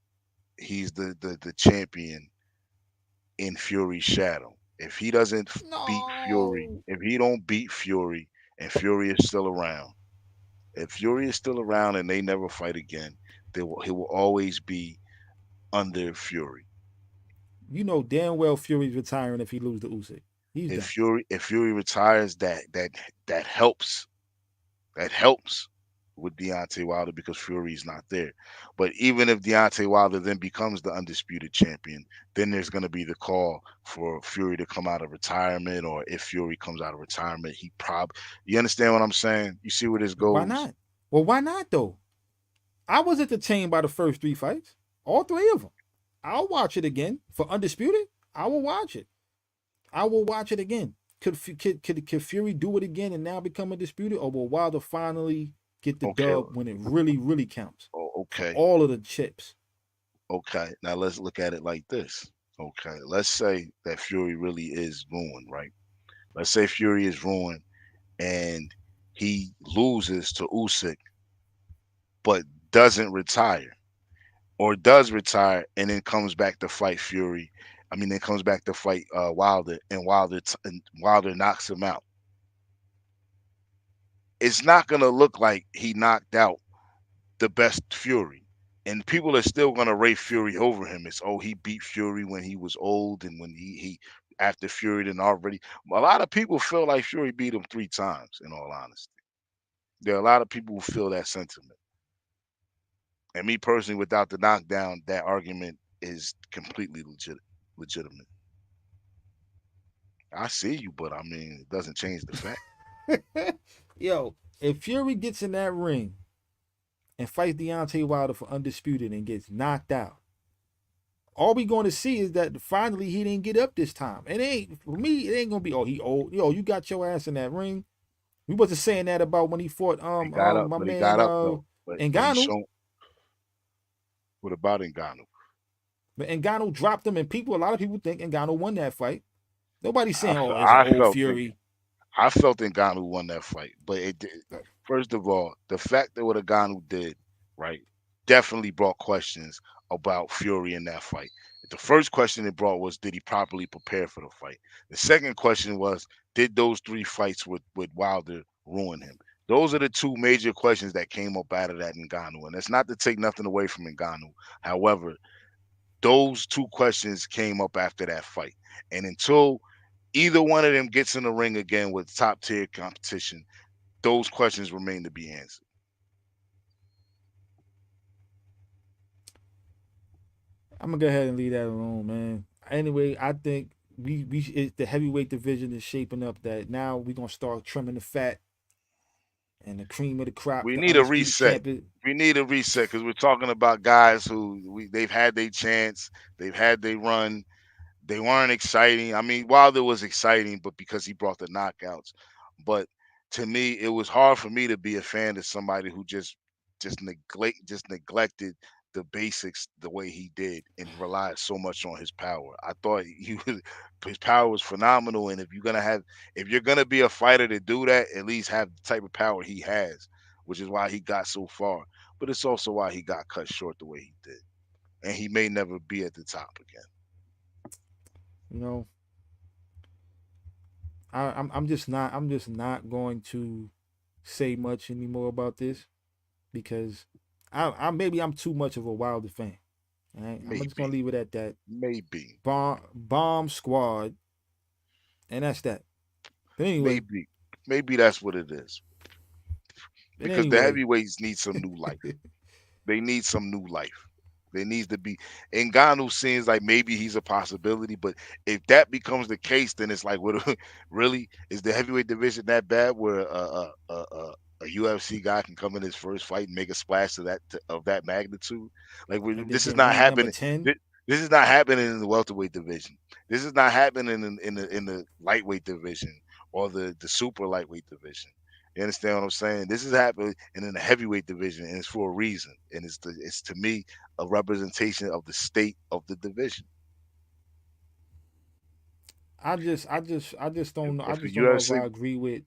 he's the champion in Fury's shadow. If he doesn't beat Fury, No. if he don't beat Fury, and Fury is still around, if Fury is still around and they never fight again, he will always be under Fury. You know damn well Fury's retiring if he loses to Usyk. He's If done. Fury retires, that helps. That helps with Deontay Wilder because Fury's not there. But even if Deontay Wilder then becomes the undisputed champion, then there's going to be the call for Fury to come out of retirement, or if Fury comes out of retirement, you understand what I'm saying? You see where this Why goes? not? Well, why not though? I was entertained by the first three fights, all three of them. I'll watch it again for undisputed. I will watch it. I will watch it again. Could Fury do it again and now become undisputed, or will Wilder finally get the Okay, dub when it really counts for okay, all of the chips? okay. Now let's look at it like this. Okay, let's say that Fury really is ruined, right? Let's say Fury is ruined and he loses to Usyk, but doesn't retire, or does retire and then comes back to fight Fury. I mean, then comes back to fight Wilder, and Wilder knocks him out. It's not gonna look like he knocked out the best Fury, and people are still gonna rate Fury over him. It's he beat Fury when he was old, and when he after Fury then already. A lot of people feel like Fury beat him 3 times. In all honesty, there are a lot of people who feel that sentiment. And me personally, without the knockdown, that argument is completely legitimate. I see you, but I mean, it doesn't change the fact. Yo, if Fury gets in that ring and fights Deontay Wilder for undisputed and gets knocked out, all we going to see is that finally he didn't get up this time. It ain't for me. It ain't gonna be he old. Yo, you got your ass in that ring. We wasn't saying that about when he fought He got up, my but he man got up though. But he Ngannou. shown what about Ngannou? But Ngannou dropped him, and a lot of people think Ngannou won that fight. Nobody's I saying, felt "Oh, it's an old think Fury." I felt Ngannou won that fight, but first of all, the fact that what Ngannou did, right, definitely brought questions about Fury in that fight. The first question it brought was, did he properly prepare for the fight? The second question was, did those 3 fights with Wilder ruin him? Those are the 2 major questions that came up out of that Ngannou, and it's not to take nothing away from Ngannou. However, those 2 questions came up after that fight, and until either one of them gets in the ring again with top tier competition, those questions remain to be answered. I'm gonna go ahead and leave that alone, man. Anyway, I think the heavyweight division is shaping up that now we're gonna start trimming the fat and the cream of the crop, We the need a undisputed reset. champion. We need a reset because we're talking about guys who they've had their chance, they've had their run, they weren't exciting. I mean, Wilder was exciting, but because he brought the knockouts. But to me, it was hard for me to be a fan of somebody who just neglected the basics the way he did and relied so much on his power. I thought he was his power was phenomenal, and if you're gonna be a fighter to do that, at least have the type of power he has, which is why he got so far. But it's also why he got cut short the way he did, and he may never be at the top again. You know, I'm just not going to say much anymore about this because I maybe I'm too much of a Wilder fan. All right, I'm just gonna Maybe, leave it at that. maybe, Bomb squad, and that's that. But anyway, maybe, maybe that's what it is. but Because the anyway, heavyweights need some new life. They need some new life. There needs to be. Ngannou seems like maybe he's a possibility, but if that becomes the case, then it's like, what? Really, is the heavyweight division that bad? Where a UFC guy can come in his first fight and make a splash of that magnitude? Like and they this is get not ranked number happening. 10. This is not happening in the welterweight division. This is not happening in the lightweight division or the super lightweight division. You understand what I'm saying? This is happening in the heavyweight division, and it's for a reason. And it's to me a representation of the state of the division. I just don't know. I If just the don't know if UFC I agree with.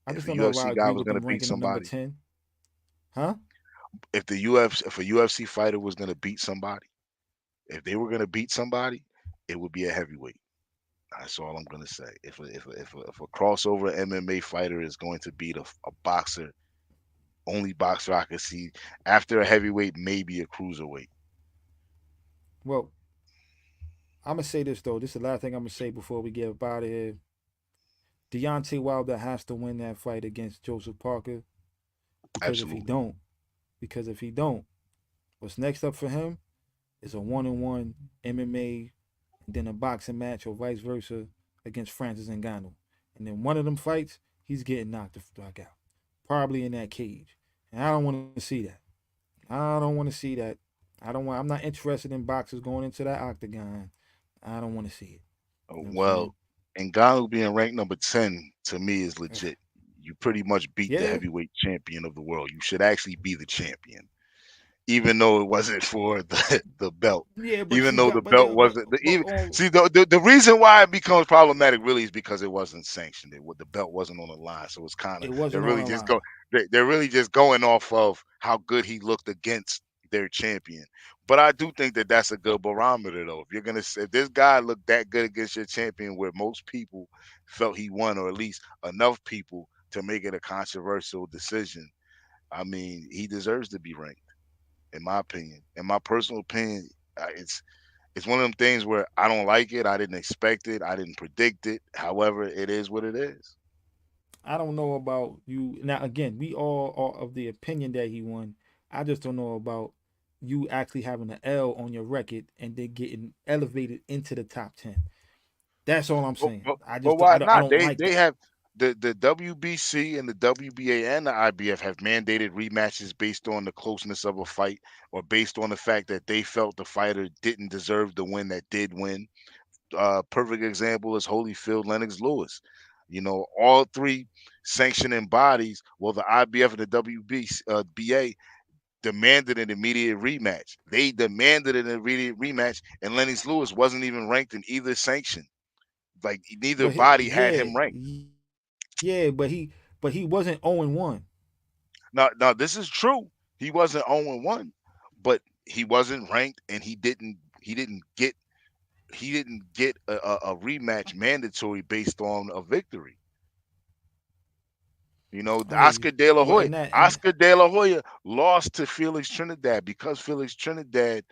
I if just a don't know if I UFC guy agree was with gonna them beat ranking them number somebody, 10. Huh? if a UFC fighter was gonna beat somebody, if they were gonna beat somebody, it would be a heavyweight. That's all I'm gonna say. If a crossover MMA fighter is going to beat a boxer, only boxer I could see after a heavyweight, maybe a cruiserweight. Well, I'm gonna say this though. This is the last thing I'm gonna say before we get up out of here. Deontay Wilder has to win that fight against Joseph Parker because if he Absolutely. don't, what's next up for him is a one-on-one MMA, and then a boxing match or vice versa against Francis Ngannou. And then one of them fights, he's getting knocked the fuck out, probably in that cage. And I don't want to see that. I don't want to see that. I don't want. I'm not interested in boxers going into that octagon. I don't want to see it. You know what I'm Well, saying? Ngannou being ranked number 10 to me is legit. You pretty much beat the Yeah, heavyweight champion of the world. You should actually be the champion, even though it wasn't for the belt. yeah, but Even you though the got, belt wasn't the even oh, see the reason why it becomes problematic really is because it wasn't sanctioned. The belt wasn't on the line, so it's kind of it wasn't on the line. they're really just going off of how good he looked against their champion. But I do think that that's a good barometer though. If you're gonna say if this guy looked that good against your champion, where most people felt he won, or at least enough people to make it a controversial decision, I mean, he deserves to be ranked in my opinion. In my personal opinion, it's one of them things where I don't like it. I didn't expect it. I didn't predict it. However, it is what it is. I don't know about you. Now, again, we all are of the opinion that he won. I just don't know about you actually having an L on your record and then getting elevated into the top 10. That's all I'm But, saying. but, I but just why I not? don't like They that. have the WBC and the WBA and the IBF have mandated rematches based on the closeness of a fight or based on the fact that they felt the fighter didn't deserve the win that did win. Perfect example is Holyfield, Lennox Lewis. You know, all three sanctioning bodies, well, the IBF and the WBA demanded an immediate rematch. They demanded an immediate rematch, and Lennox Lewis wasn't even ranked in either sanction. Like neither body had Yeah, him ranked. yeah, but he wasn't 0-1. Now this is true. He wasn't 0-1, but he wasn't ranked, and he didn't get a rematch mandatory based on a victory. You know, I hear you. Well, and Oscar De La Hoya lost to Felix Trinidad because Felix Trinidad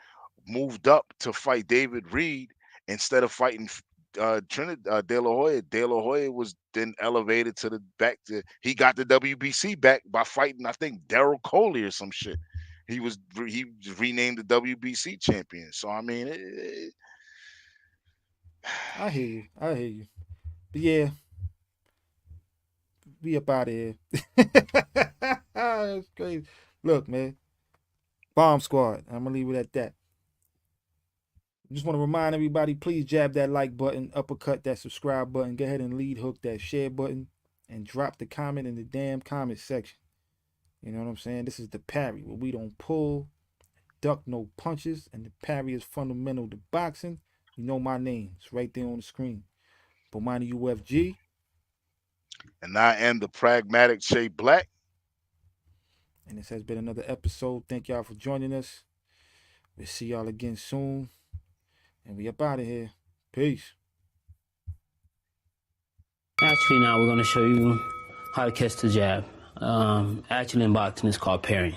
moved up to fight David Reed instead of fighting Trinidad De La Hoya. De La Hoya was then elevated to the back to he got the WBC back by fighting I think Daryl Coley or some shit. He was renamed the WBC champion. So I mean, I hear you. I hear you. But yeah, we up out of here. That's crazy. Look, man, Bomb Squad. I'm gonna leave it at that. Just want to remind everybody, please jab that like button, uppercut that subscribe button, go ahead and lead hook that share button, and drop the comment in the damn comment section. You know what I'm saying? This is the Parry, where we don't pull duck no punches, and the parry is fundamental to boxing, you know my name. It's right there on the screen. Bomani UFG, And I am the pragmatic Shea Black. and this has been another episode. Thank y'all for joining us. We'll see y'all again soon, and we up out of here. Peace. Actually, now we're going to show you how to catch the jab. Actually, in boxing, it's called parrying.